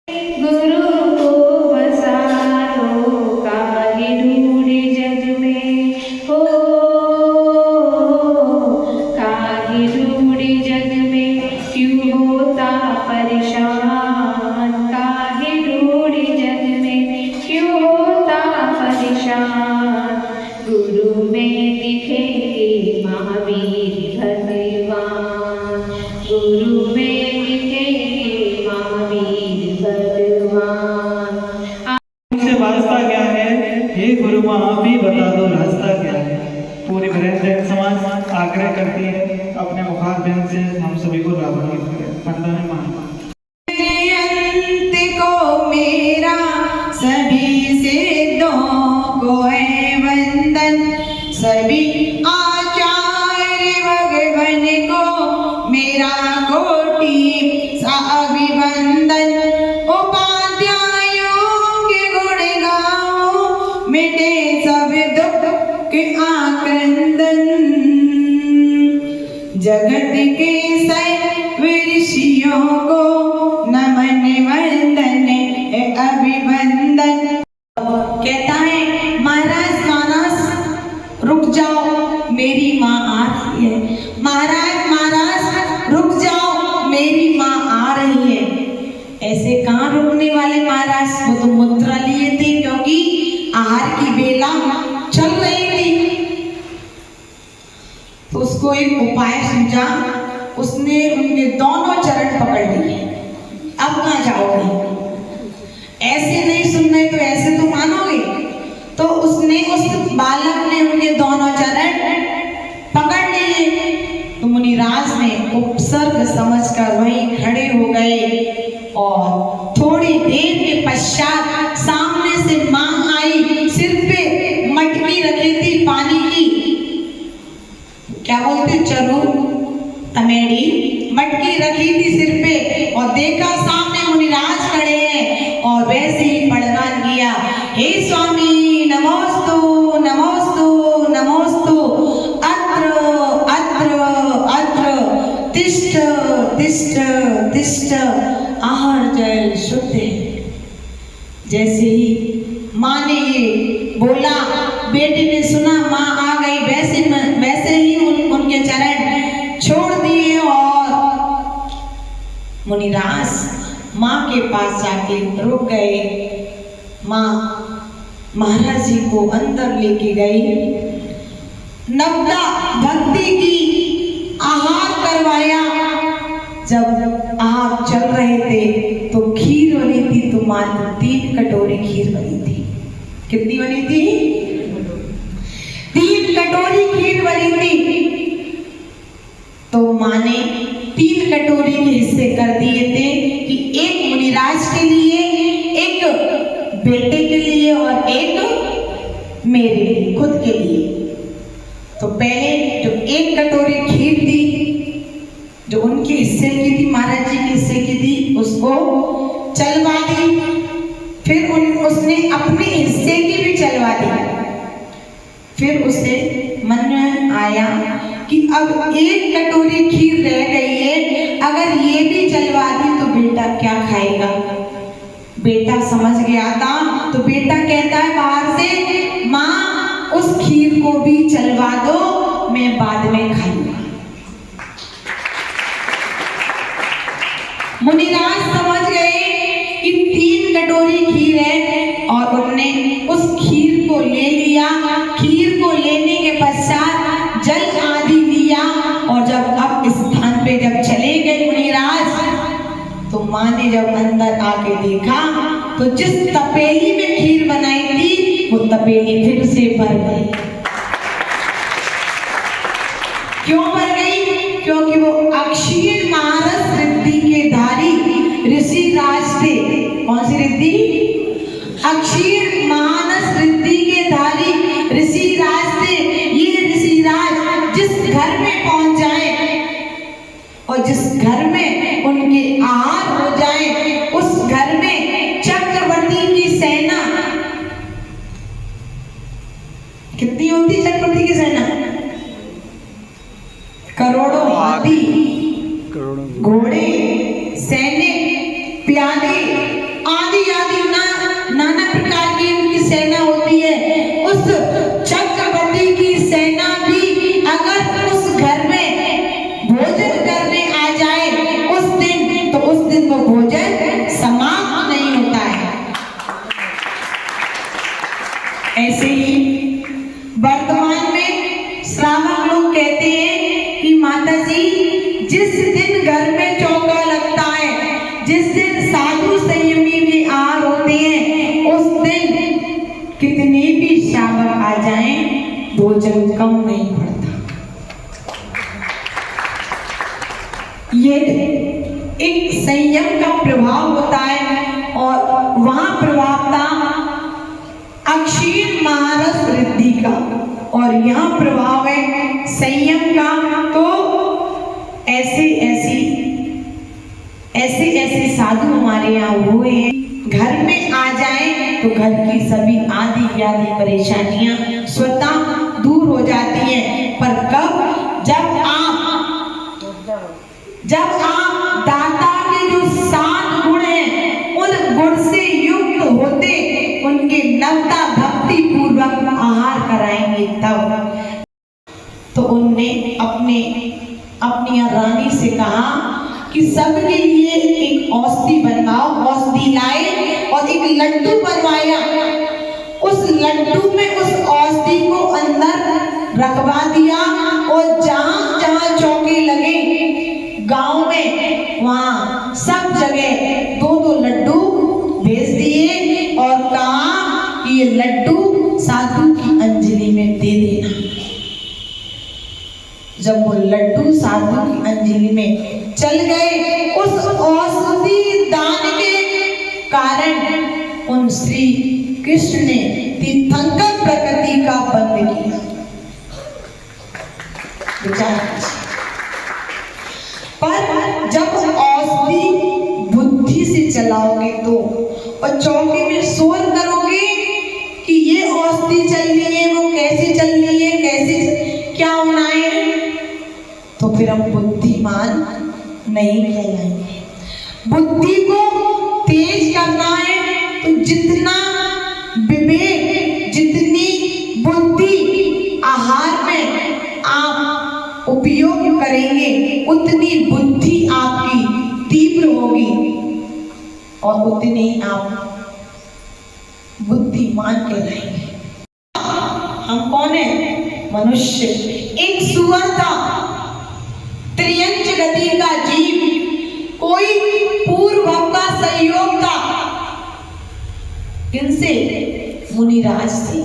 गुरु को बसारो काहे ढूंढे जग में हो, काहे ढूंढे जग में क्यों होता परेशान, काहे ढूंढे जग में क्यों होता परेशान। गुरु में दिखेंगे महावीर भगवान, गुरु में दिखेंगे महावीर भगवान। से वास्ता क्या है, हे गुरु माँ आप ही बता दो रास्ता क्या है। पूरी ब्रह्म जैन समाज आग्रह करती है अपने मुखारबिंद से हम सभी को लाभान्वित करें। वंदन मां अंत को मेरा सभी सिद्धों को है वंदन, सभी आचार्य भगवान को मेरा कोटि सा अभिवंदन। उपाध्यायों के गुण गाओ मिटे सब दुख के आक्रंदन, जगत के सर्व ऋषियों को नमन वंदन अभिवंदन। कहता है महाराज मानस रुक जाओ मेरी माँ आ रही है, महाराज महाराज रुक जाओ मेरी माँ आ रही है। ऐसे कहाँ रुकने वाले महाराज, वो तो मुद्रा लिए थे क्योंकि आहार की बेला चल रही थी। तो उसको एक उपाय सूझा, उसने उनके दोनों चरण पकड़ लिए। अब कहाँ जाओगे, ऐसे नहीं सुनना है तो ऐसे तो मानोगे। तो उसने उस बालक ने उनके दोनों चरण पकड़ लिए। तो मुनिराज ने उपसर्ग समझकर वहीं खड़े हो गए और थोड़ी देर के पश्चात सामने से मां आई, सिर पे मटकी रखी थी पानी की, क्या बोलते चरू तमेड़ी, मटकी रखी थी सिर पे। और देखा सामने मुनिराज खड़े हैं और वैसे ही पड़गान किया, हे स्वामी नमोस्तु नमोस्तु नमोस्तु, अत्र अत्र अत्र तिष्ठ तिष्ठ तिष्ठ, आहार जल शुद्ध। जैसे ही माँ ने ये बोला, बेटे ने सुना माँ आ गई, वैसे ही उनके चरण छोड़ दिए और मुनिराज माँ के पास जाके रुक गए। माँ महाराज जी को अंदर लेके गई, नवदा भक्ति की आहार करवाया। जब आप चल रहे थे तो खीर बनी थी, तो मात्र 3 कटोरी खीर बनी थी। कितनी बनी थी? 3 कटोरी खीर बनी थी। तो माँ ने 3 कटोरी के हिस्से कर दिए थे कि एक मुनिराज के लिए, एक बेटे के लिए और एक मेरे लिए, खुद के लिए। तो पहले जो 1 कटोरी खीर थी जो उनके हिस्से की थी, महाराज जी के हिस्से की थी, उसको चलवा दी। फिर उसने अपने हिस्से की भी चलवा दी। फिर उसे मन में आया कि अब 1 कटोरी खीर रह गई है, अगर ये भी चलवा दी तो बेटा क्या खाएगा। बेटा समझ गया था, तो बेटा कहता है बाहर से, माँ उस खीर को भी चलवा दो, मैं बाद में खाऊंगा। मुनिराज समझ गए कि 3 कटोरी खीर है और उन्होंने उस खीर को ले लिया। खीर को लेने के पश्चात जल आदि लिया और जब अब स्थान पे जब चले गए मुनिराज, तो माँ ने जब अंदर आके देखा तो जिस तपेली में खीर बनाई थी वो तपेली फिर से भर गई। क्यों भर गई? क्योंकि वो अक्षीण मानस रिद्धि के धारी ऋषि राज थे। कौन सी रिद्धि? अक्षीण मानस रिद्धि के धारी ऋषि राज थे। ये ऋषि राज जिस घर में पहुंच जाए और जिस घर में उनके आहार हो जाए, उस घर में चक्रवर्ती की सेना, कितनी होती चक्रवर्ती की सेना? करोड़ों हाथी, घोड़े, सैनिक, प्यादे साधु संयमी भी आहार होते हैं, उस दिन कितने भी शावक आ जाएं, भोजन कम नहीं पड़ता। ये एक संयम का प्रभाव होता है और वहां प्रभाव था अक्षीण महारस वृद्धि का, और यहाँ प्रभाव है संयम का। तो ऐसे साधु हमारे यहाँ हुए हैं, घर में आ जाए तो घर की सभी आदि व्याधि परेशानियां स्वतः दूर हो जाती हैं। पर कब? जब आप दाता के जो 7 गुण हैं, उन गुण से युक्त होते उनके नवता भक्ति पूर्वक आहार कराएंगे तब। तो उनने अपनी रानी से कहा कि सबके लिए एक औषधि बनवाओ। औषधि लाए और एक लड्डू बनवाया। उस लड्डू में उस औषधि को अंदर रखवा दिया और जहां जहां चौके लगे गांव में, वहां सब जगह 2-2 लड्डू भेज दिए और कहा कि ये लड्डू साधु की अंजलि में दे देना। जब वो लड्डू साधु की अंजलि में चल गए, उस औषधि दान के कारण उन श्री कृष्ण ने तीर्थंकर प्रकृति का बंद किया। पर जब औषधि बुद्धि से चलाओगे तो, और चौके में शोर करोगे कि ये औषधि चल रही है, वो कैसे चल रही है, कैसे क्या होना है, तो फिर हम बुद्धिमान नहीं कहलाएंगे। बुद्धि को तेज करना है तो जितना विवेक, जितनी बुद्धि आहार में आप उपयोग करेंगे, उतनी बुद्धि आपकी तीव्र होगी और उतने ही आप बुद्धिमान कहलाएंगे। हम कौन है? मनुष्य। एक सुअर था, त्रियंच गति का जीव, कोई पूर्व का सहयोग था। किनसे? मुनिराज से।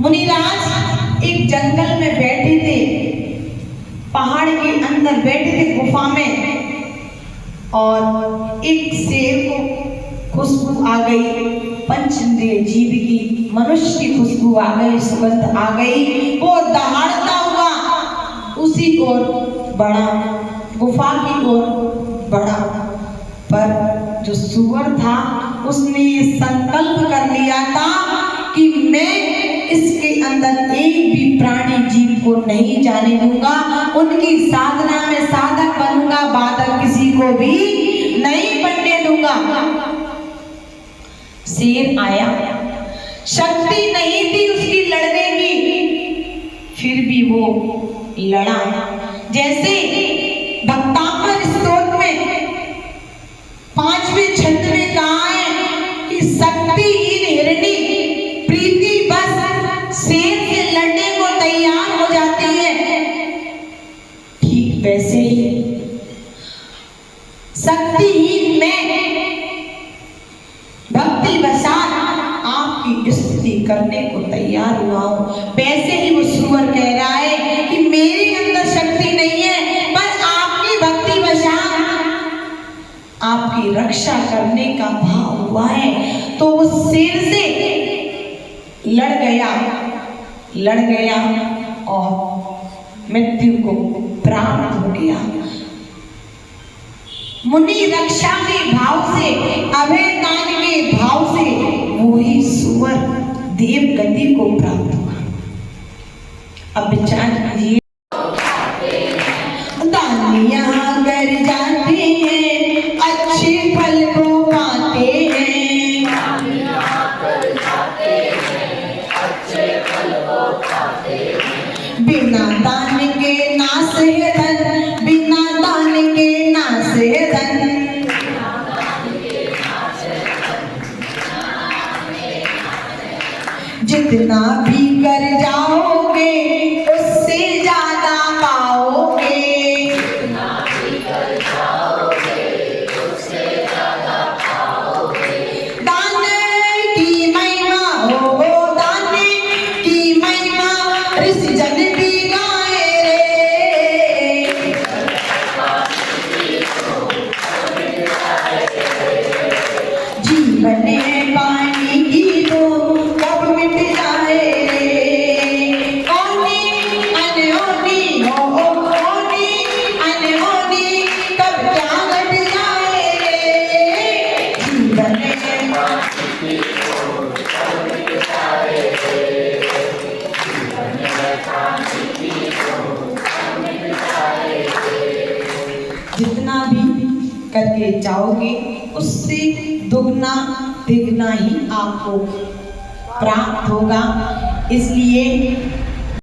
मुनिराज एक जंगल में बैठे थे, पहाड़ के अंदर बैठे थे गुफा में, और एक शेर को खुशबू आ गई, पंचेंद्रिय जीव की, मनुष्य की खुशबू आ गई, सुगंध आ गई। वो दहाड़ता हुआ उसी ओर बढ़ा, गुफा की ओर बढ़ा। पर जो सुअर था उसने ये संकल्प कर लिया था कि मैं इसके अंदर एक भी प्राणी जीव को नहीं जाने दूंगा, उनकी साधना में साधक बनूंगा, बाधक किसी को भी नहीं बनने दूंगा। शेर आया, शक्ति नहीं थी उसकी लड़ने की, फिर भी वो लड़ा। जैसे भक्तामृत स्तोत्र में 5वें छंद में कहा है कि शक्तिहीन हिरणी प्रीति बस शेर से लड़ने को तैयार हो जाती है। ठीक वैसे ही शक्तिहीन मैं भक्ति वशात आपकी स्तुति करने को तैयार हुआ हूं। वैसे ही वो सुअर कह रहा है कि मेरे अंदर शक्ति नहीं है, पर आपकी भक्ति वशात आपकी रक्षा करने का भाव हुआ है। तो वो शेर से लड़ गया और मृत्यु को प्राप्त हो गया। मुनि रक्षा के भाव से, अभय दान के भाव से वही सुअर देव गति को प्राप्त हुआ। अब विचार कीजिए, दानियां कर जाते हैं, अच्छे फल को पाते हैं। दानियां कर जाते हैं, अच्छे फल को पाते हैं। बिना दान के नाश है धन, बिना दान के नाश है धन। जितना भी कर जाओगे उससे ज्यादा पाओगे। जितना भी कर जाओगे उससे जितना भी करके जाओगे उससे दुगना तिगना ही आपको प्राप्त होगा। इसलिए